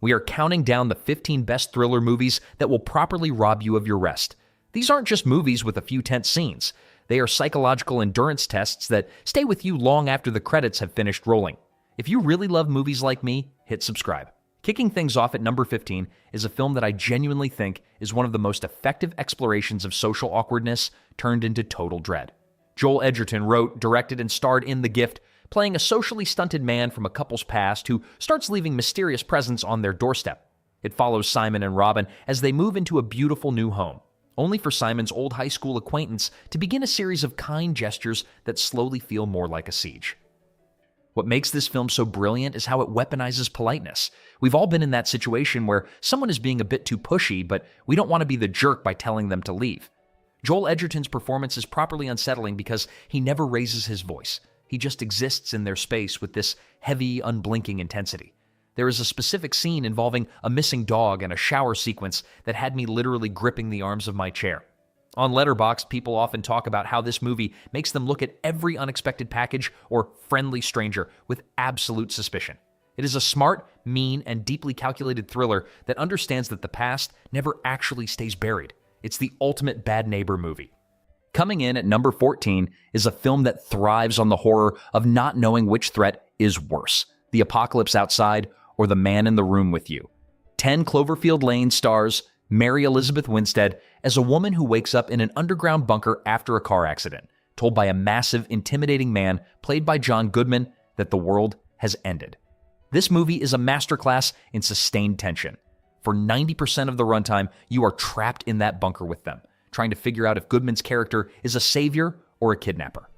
We are counting down the 15 best thriller movies that will properly rob you of your rest. These aren't just movies with a few tense scenes. They are psychological endurance tests that stay with you long after the credits have finished rolling. If you really love movies like me, hit subscribe. Kicking things off at number 15 is a film that I genuinely think is one of the most effective explorations of social awkwardness turned into total dread. Joel Edgerton wrote, directed, and starred in The Gift, playing a socially stunted man from a couple's past who starts leaving mysterious presents on their doorstep. It follows Simon and Robin as they move into a beautiful new home, only for Simon's old high school acquaintance to begin a series of kind gestures that slowly feel more like a siege. What makes this film so brilliant is how it weaponizes politeness. We've all been in that situation where someone is being a bit too pushy, but we don't want to be the jerk by telling them to leave. Joel Edgerton's performance is properly unsettling because he never raises his voice. He just exists in their space with this heavy, unblinking intensity. There is a specific scene involving a missing dog and a shower sequence that had me literally gripping the arms of my chair. On Letterboxd, people often talk about how this movie makes them look at every unexpected package or friendly stranger with absolute suspicion. It is a smart, mean, and deeply calculated thriller that understands that the past never actually stays buried. It's the ultimate bad neighbor movie. Coming in at number 14 is a film that thrives on the horror of not knowing which threat is worse, the apocalypse outside or the man in the room with you. 10 Cloverfield Lane stars Mary Elizabeth Winstead as a woman who wakes up in an underground bunker after a car accident, told by a massive, intimidating man played by John Goodman that the world has ended. This movie is a masterclass in sustained tension. For 90% of the runtime, you are trapped in that bunker with them, trying to figure out if Goodman's character is a savior or a kidnapper.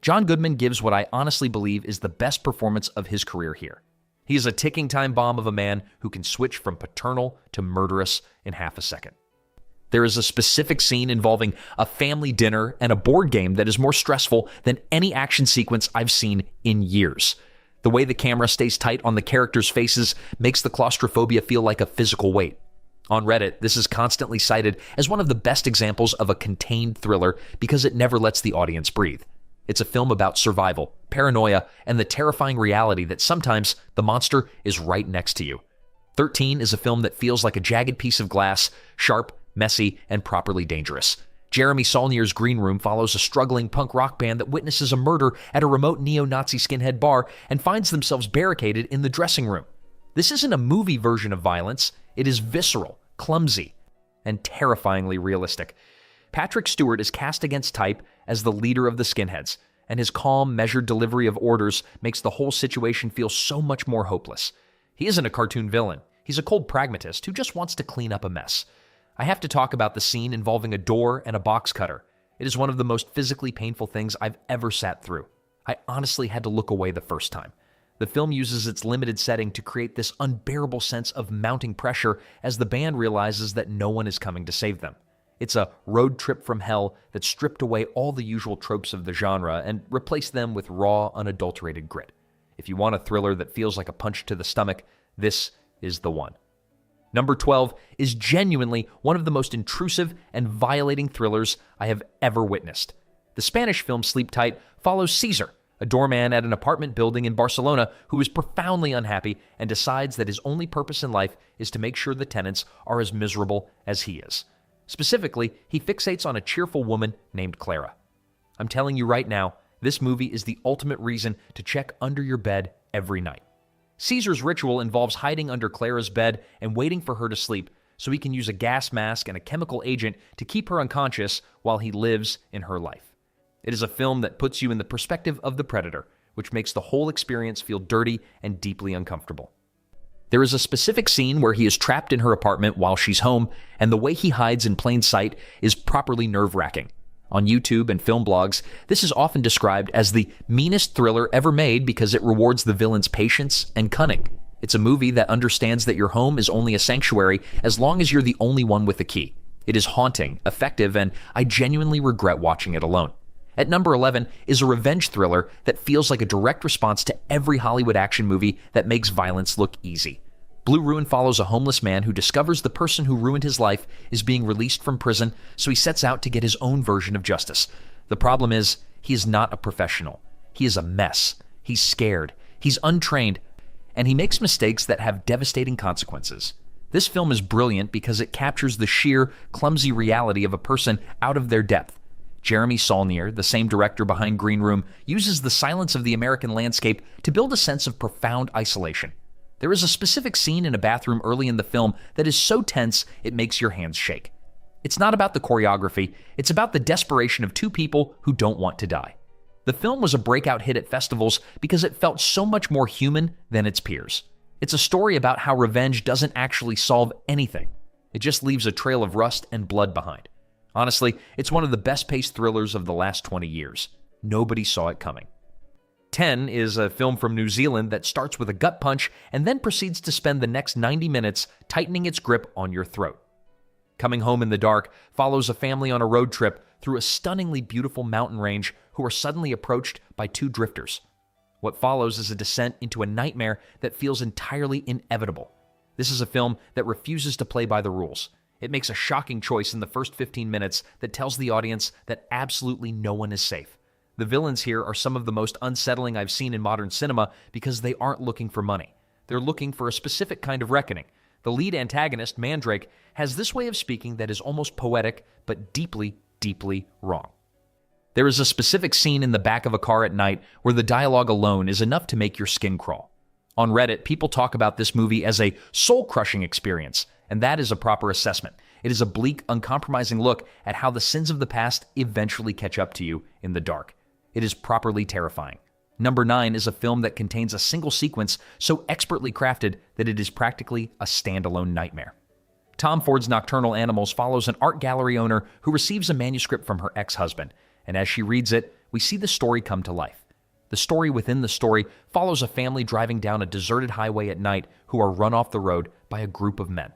John Goodman gives what I honestly believe is the best performance of his career here. He is a ticking time bomb of a man who can switch from paternal to murderous in half a second. There is a specific scene involving a family dinner and a board game that is more stressful than any action sequence I've seen in years. The way the camera stays tight on the characters' faces makes the claustrophobia feel like a physical weight. On Reddit, this is constantly cited as one of the best examples of a contained thriller because it never lets the audience breathe. It's a film about survival, paranoia, and the terrifying reality that sometimes the monster is right next to you. 13 is a film that feels like a jagged piece of glass, sharp, messy, and properly dangerous. Jeremy Saulnier's Green Room follows a struggling punk rock band that witnesses a murder at a remote neo-Nazi skinhead bar and finds themselves barricaded in the dressing room. This isn't a movie version of violence. It is visceral, clumsy, and terrifyingly realistic. Patrick Stewart is cast against type as the leader of the skinheads, and his calm, measured delivery of orders makes the whole situation feel so much more hopeless. He isn't a cartoon villain. He's a cold pragmatist who just wants to clean up a mess. I have to talk about the scene involving a door and a box cutter. It is one of the most physically painful things I've ever sat through. I honestly had to look away the first time. The film uses its limited setting to create this unbearable sense of mounting pressure as the band realizes that no one is coming to save them. It's a road trip from hell that stripped away all the usual tropes of the genre and replaced them with raw, unadulterated grit. If you want a thriller that feels like a punch to the stomach, this is the one. Number 12 is genuinely one of the most intrusive and violating thrillers I have ever witnessed. The Spanish film Sleep Tight follows Caesar, a doorman at an apartment building in Barcelona who is profoundly unhappy and decides that his only purpose in life is to make sure the tenants are as miserable as he is. Specifically, he fixates on a cheerful woman named Clara. I'm telling you right now, this movie is the ultimate reason to check under your bed every night. Caesar's ritual involves hiding under Clara's bed and waiting for her to sleep so he can use a gas mask and a chemical agent to keep her unconscious while he lives in her life. It is a film that puts you in the perspective of the predator, which makes the whole experience feel dirty and deeply uncomfortable. There is a specific scene where he is trapped in her apartment while she's home, and the way he hides in plain sight is properly nerve-wracking. On YouTube and film blogs, this is often described as the meanest thriller ever made because it rewards the villain's patience and cunning. It's a movie that understands that your home is only a sanctuary as long as you're the only one with the key. It is haunting, effective, and I genuinely regret watching it alone. At number 11 is a revenge thriller that feels like a direct response to every Hollywood action movie that makes violence look easy. Blue Ruin follows a homeless man who discovers the person who ruined his life is being released from prison, so he sets out to get his own version of justice. The problem is, he is not a professional. He is a mess. He's scared. He's untrained. and he makes mistakes that have devastating consequences. This film is brilliant because it captures the sheer, clumsy reality of a person out of their depth. Jeremy Saulnier, the same director behind Green Room, uses the silence of the American landscape to build a sense of profound isolation. There is a specific scene in a bathroom early in the film that is so tense it makes your hands shake. It's not about the choreography, it's about the desperation of two people who don't want to die. The film was a breakout hit at festivals because it felt so much more human than its peers. It's a story about how revenge doesn't actually solve anything. It just leaves a trail of rust and blood behind. Honestly, it's one of the best-paced thrillers of the last 20 years. Nobody saw it coming. 10 is a film from New Zealand that starts with a gut punch and then proceeds to spend the next 90 minutes tightening its grip on your throat. Coming Home in the Dark follows a family on a road trip through a stunningly beautiful mountain range who are suddenly approached by two drifters. What follows is a descent into a nightmare that feels entirely inevitable. This is a film that refuses to play by the rules. It makes a shocking choice in the first 15 minutes that tells the audience that absolutely no one is safe. The villains here are some of the most unsettling I've seen in modern cinema because they aren't looking for money. They're looking for a specific kind of reckoning. The lead antagonist, Mandrake, has this way of speaking that is almost poetic, but deeply, deeply wrong. There is a specific scene in the back of a car at night where the dialogue alone is enough to make your skin crawl. On Reddit, people talk about this movie as a soul-crushing experience, and that is a proper assessment. It is a bleak, uncompromising look at how the sins of the past eventually catch up to you in the dark. It is properly terrifying. Number 9 is a film that contains a single sequence so expertly crafted that it is practically a standalone nightmare. Tom Ford's Nocturnal Animals follows an art gallery owner who receives a manuscript from her ex-husband, and as she reads it, we see the story come to life. The story within the story follows a family driving down a deserted highway at night who are run off the road by a group of men.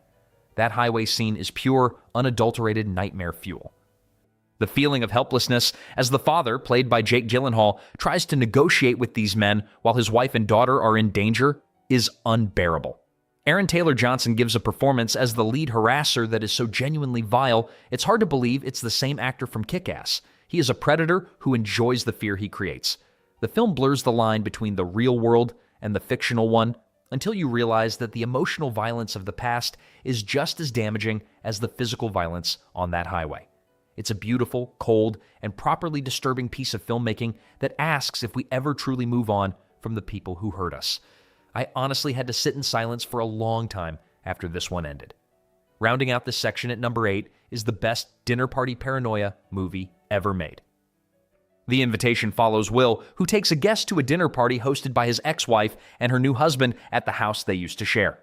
That highway scene is pure, unadulterated nightmare fuel. The feeling of helplessness as the father, played by Jake Gyllenhaal, tries to negotiate with these men while his wife and daughter are in danger is unbearable. Aaron Taylor Johnson gives a performance as the lead harasser that is so genuinely vile, it's hard to believe it's the same actor from Kick-Ass. He is a predator who enjoys the fear he creates. The film blurs the line between the real world and the fictional one until you realize that the emotional violence of the past is just as damaging as the physical violence on that highway. It's a beautiful, cold, and properly disturbing piece of filmmaking that asks if we ever truly move on from the people who hurt us. I honestly had to sit in silence for a long time after this one ended. Rounding out this section at number 8 is the best dinner party paranoia movie ever made. The Invitation follows Will, who takes a guest to a dinner party hosted by his ex-wife and her new husband at the house they used to share.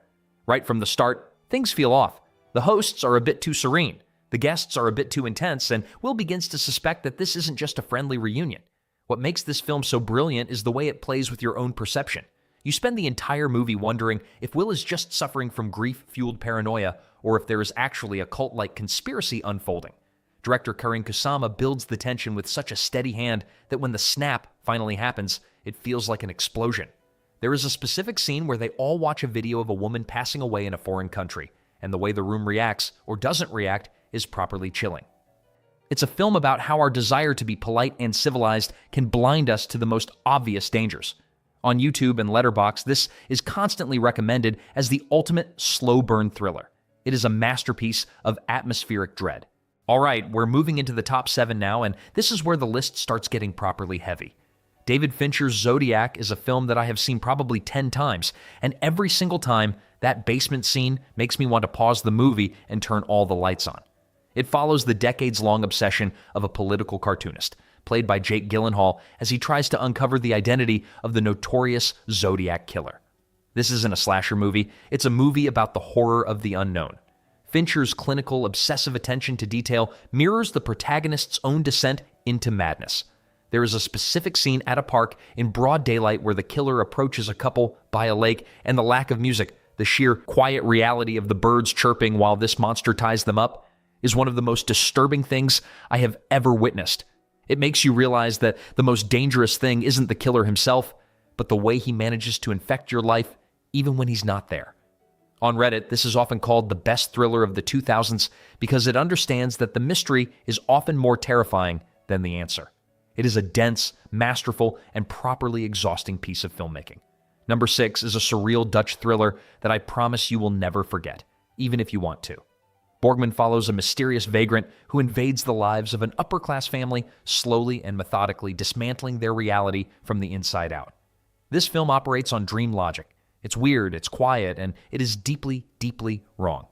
Right from the start, things feel off. The hosts are a bit too serene. The guests are a bit too intense, and Will begins to suspect that this isn't just a friendly reunion. What makes this film so brilliant is the way it plays with your own perception. You spend the entire movie wondering if Will is just suffering from grief-fueled paranoia or if there is actually a cult-like conspiracy unfolding. Director Karin Kusama builds the tension with such a steady hand that when the snap finally happens, it feels like an explosion. There is a specific scene where they all watch a video of a woman passing away in a foreign country, and the way the room reacts, or doesn't react, is properly chilling. It's a film about how our desire to be polite and civilized can blind us to the most obvious dangers. On YouTube and Letterboxd, this is constantly recommended as the ultimate slow burn thriller. It is a masterpiece of atmospheric dread. All right, we're moving into the top 7 now, and this is where the list starts getting properly heavy. David Fincher's Zodiac is a film that I have seen probably 10 times, and every single time, that basement scene makes me want to pause the movie and turn all the lights on. It follows the decades-long obsession of a political cartoonist, played by Jake Gyllenhaal, as he tries to uncover the identity of the notorious Zodiac killer. This isn't a slasher movie, it's a movie about the horror of the unknown. Fincher's clinical, obsessive attention to detail mirrors the protagonist's own descent into madness. There is a specific scene at a park in broad daylight where the killer approaches a couple by a lake, and the lack of music, the sheer quiet reality of the birds chirping while this monster ties them up, is one of the most disturbing things I have ever witnessed. It makes you realize that the most dangerous thing isn't the killer himself, but the way he manages to infect your life even when he's not there. On Reddit, this is often called the best thriller of the 2000s because it understands that the mystery is often more terrifying than the answer. It is a dense, masterful, and properly exhausting piece of filmmaking. Number 6 is a surreal Dutch thriller that I promise you will never forget, even if you want to. Borgman follows a mysterious vagrant who invades the lives of an upper-class family, slowly and methodically dismantling their reality from the inside out. This film operates on dream logic. It's weird, it's quiet, and it is deeply, deeply wrong.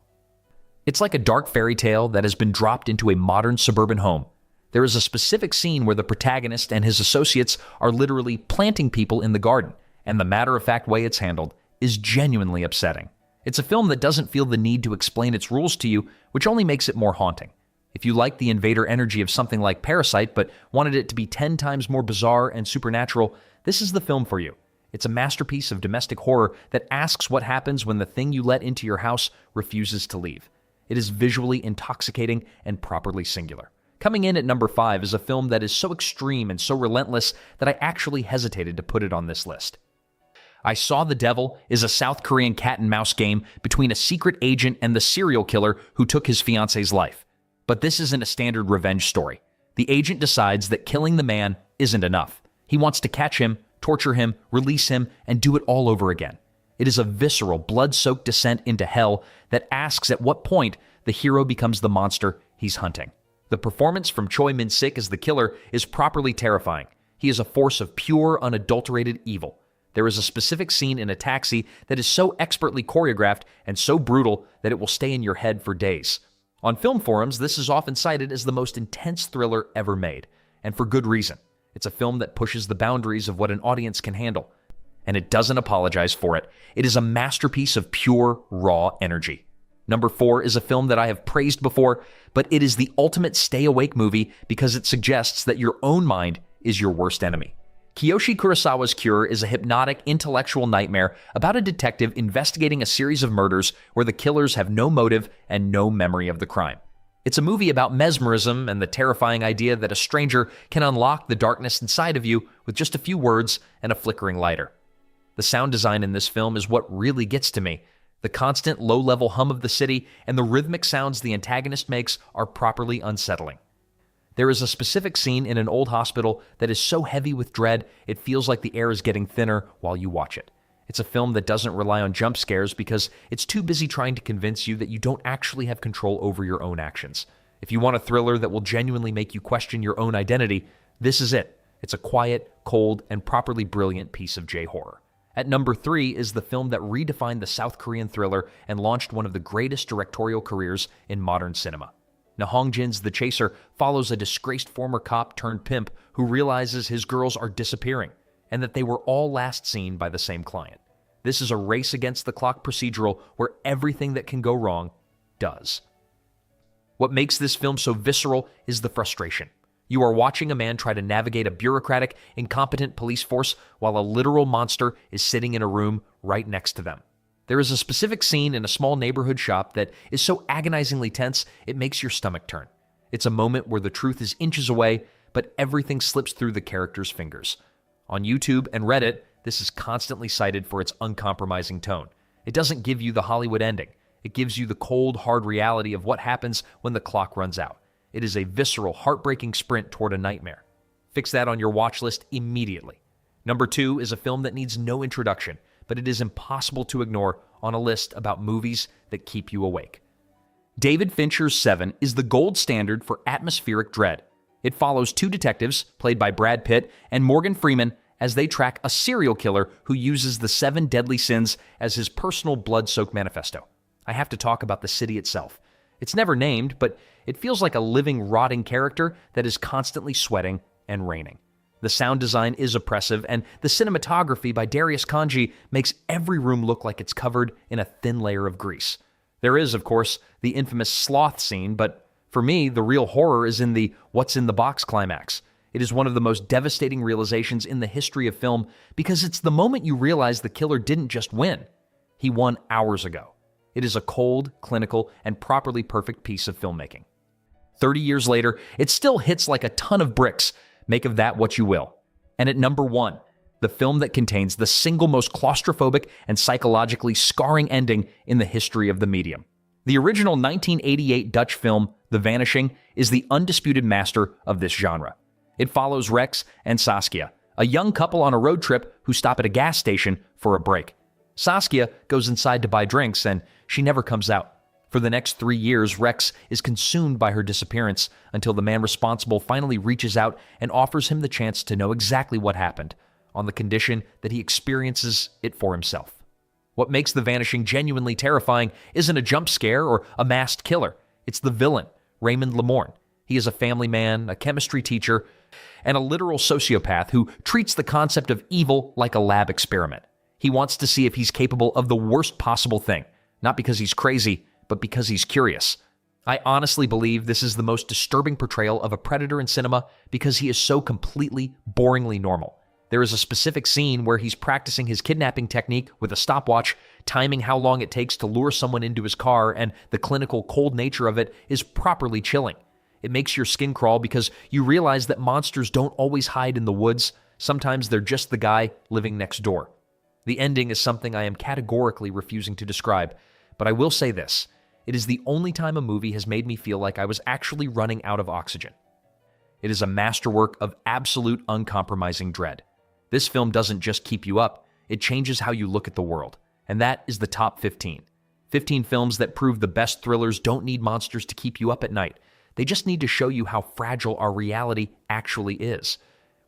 It's like a dark fairy tale that has been dropped into a modern suburban home. There is a specific scene where the protagonist and his associates are literally planting people in the garden, and the matter-of-fact way it's handled is genuinely upsetting. It's a film that doesn't feel the need to explain its rules to you, which only makes it more haunting. If you like the invader energy of something like Parasite but wanted it to be 10 times more bizarre and supernatural, this is the film for you. It's a masterpiece of domestic horror that asks what happens when the thing you let into your house refuses to leave. It is visually intoxicating and properly singular. Coming in at number 5 is a film that is so extreme and so relentless that I actually hesitated to put it on this list. I Saw the Devil is a South Korean cat-and-mouse game between a secret agent and the serial killer who took his fiance's life. But this isn't a standard revenge story. The agent decides that killing the man isn't enough. He wants to catch him, torture him, release him, and do it all over again. It is a visceral, blood-soaked descent into hell that asks at what point the hero becomes the monster he's hunting. The performance from Choi Min-sik as the killer is properly terrifying. He is a force of pure, unadulterated evil. There is a specific scene in a taxi that is so expertly choreographed and so brutal that it will stay in your head for days. On film forums, this is often cited as the most intense thriller ever made, and for good reason. It's a film that pushes the boundaries of what an audience can handle, and it doesn't apologize for it. It is a masterpiece of pure, raw energy. Number 4 is a film that I have praised before, but it is the ultimate stay-awake movie because it suggests that your own mind is your worst enemy. Kiyoshi Kurosawa's Cure is a hypnotic, intellectual nightmare about a detective investigating a series of murders where the killers have no motive and no memory of the crime. It's a movie about mesmerism and the terrifying idea that a stranger can unlock the darkness inside of you with just a few words and a flickering lighter. The sound design in this film is what really gets to me. The constant low-level hum of the city and the rhythmic sounds the antagonist makes are properly unsettling. There is a specific scene in an old hospital that is so heavy with dread, it feels like the air is getting thinner while you watch it. It's a film that doesn't rely on jump scares because it's too busy trying to convince you that you don't actually have control over your own actions. If you want a thriller that will genuinely make you question your own identity, this is it. It's a quiet, cold, and properly brilliant piece of J-horror. At number 3 is the film that redefined the South Korean thriller and launched one of the greatest directorial careers in modern cinema. Na Hong-jin's The Chaser follows a disgraced former cop turned pimp who realizes his girls are disappearing and that they were all last seen by the same client. This is a race against the clock procedural where everything that can go wrong does. What makes this film so visceral is the frustration. You are watching a man try to navigate a bureaucratic, incompetent police force while a literal monster is sitting in a room right next to them. There is a specific scene in a small neighborhood shop that is so agonizingly tense, it makes your stomach turn. It's a moment where the truth is inches away, but everything slips through the character's fingers. On YouTube and Reddit, this is constantly cited for its uncompromising tone. It doesn't give you the Hollywood ending. It gives you the cold, hard reality of what happens when the clock runs out. It is a visceral, heartbreaking sprint toward a nightmare. Fix that on your watch list immediately. Number 2 is a film that needs no introduction, but it is impossible to ignore on a list about movies that keep you awake. David Fincher's Seven is the gold standard for atmospheric dread. It follows 2 detectives, played by Brad Pitt and Morgan Freeman, as they track a serial killer who uses the 7 deadly sins as his personal blood-soaked manifesto. I have to talk about the city itself. It's never named, but it feels like a living, rotting character that is constantly sweating and raining. The sound design is oppressive, and the cinematography by Darius Khondji makes every room look like it's covered in a thin layer of grease. There is, of course, the infamous sloth scene, but for me, the real horror is in the what's in the box climax. It is one of the most devastating realizations in the history of film because it's the moment you realize the killer didn't just win. He won hours ago. It is a cold, clinical, and properly perfect piece of filmmaking. 30 years later, it still hits like a ton of bricks. Make of that what you will. And at number 1, the film that contains the single most claustrophobic and psychologically scarring ending in the history of the medium. The original 1988 Dutch film, The Vanishing, is the undisputed master of this genre. It follows Rex and Saskia, A young couple on a road trip who stop at a gas station for a break. Saskia goes inside to buy drinks, and she never comes out. For the next 3 years, Rex is consumed by her disappearance until the man responsible finally reaches out and offers him the chance to know exactly what happened, on the condition that he experiences it for himself. What makes The Vanishing genuinely terrifying isn't a jump scare or a masked killer. It's the villain, Raymond Lamorne. He is a family man, a chemistry teacher, and a literal sociopath who treats the concept of evil like a lab experiment. He wants to see if he's capable of the worst possible thing, not because he's crazy, but because he's curious. I honestly believe this is the most disturbing portrayal of a predator in cinema because he is so completely, boringly normal. There is a specific scene where he's practicing his kidnapping technique with a stopwatch, timing how long it takes to lure someone into his car, and the clinical cold nature of it is properly chilling. It makes your skin crawl because you realize that monsters don't always hide in the woods. Sometimes they're just the guy living next door. The ending is something I am categorically refusing to describe, but I will say this. It is the only time a movie has made me feel like I was actually running out of oxygen. It is a masterwork of absolute uncompromising dread. This film doesn't just keep you up, it changes how you look at the world. And that is the top 15. 15 films that prove the best thrillers don't need monsters to keep you up at night. They just need to show you how fragile our reality actually is.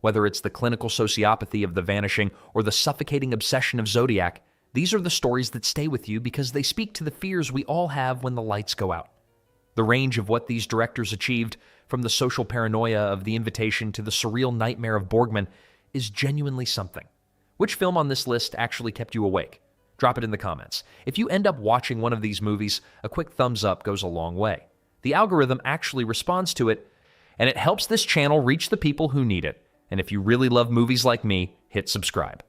Whether it's the clinical sociopathy of The Vanishing or the suffocating obsession of Zodiac, these are the stories that stay with you because they speak to the fears we all have when the lights go out. The range of what these directors achieved, from the social paranoia of The Invitation to the surreal nightmare of Borgman, is genuinely something. Which film on this list actually kept you awake? Drop it in the comments. If you end up watching one of these movies, a quick thumbs up goes a long way. The algorithm actually responds to it, and it helps this channel reach the people who need it. And if you really love movies like me, hit subscribe.